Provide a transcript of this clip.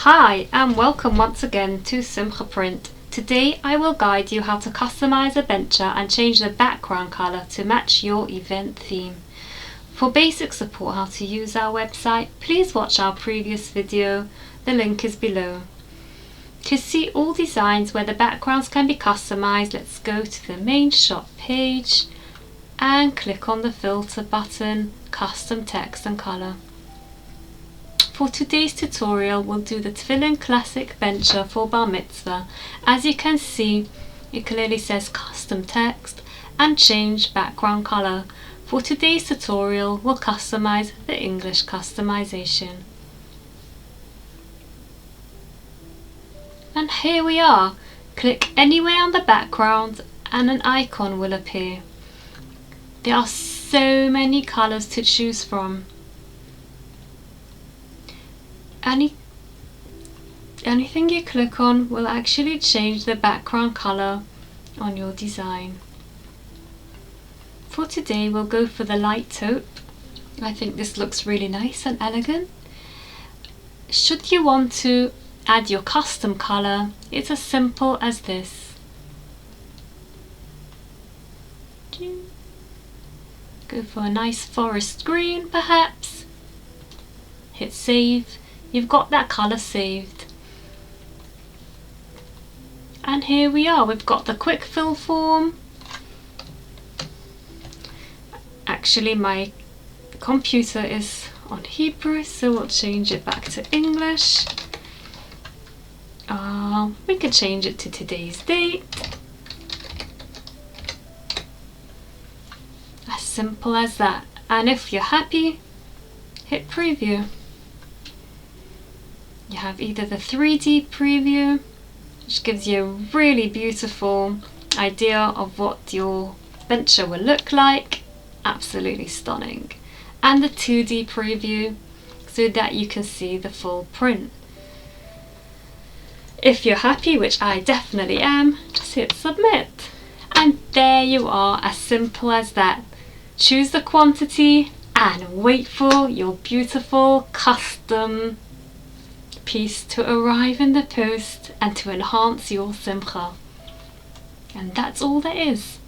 Hi and welcome once again to Simchaprint. Today I will guide you how to customize a bencher and change the background color to match your event theme. For basic support how to use our website, please watch our previous video, the link is below. To see all designs where the backgrounds can be customized, let's go to the main shop page and click on the filter button, custom text and color. For today's tutorial, we'll do the Tefillin Classic Bencher for Bar Mitzvah. As you can see, it clearly says custom text and change background color. For today's tutorial, we'll customize the English customization. And here we are. Click anywhere on the background and an icon will appear. There are so many colors to choose from. Anything you click on will actually change the background color on your design. For today we'll go for the light taupe. I think this looks really nice and elegant. Should you want to add your custom color, it's as simple as this. Go for a nice forest green perhaps. Hit save. You've got that colour saved. And here we are, we've got the quick fill form. Actually my computer is on Hebrew, so we'll change it back to English. We can change it to today's date. As simple as that. And if you're happy, hit preview. You have either the 3D preview, which gives you a really beautiful idea of what your bencher will look like, absolutely stunning, and the 2D preview so that you can see the full print. If you're happy, which I definitely am, just hit submit. And there you are, as simple as that. Choose the quantity and wait for your beautiful custom piece to arrive in the post and to enhance your simcha. And that's all there is.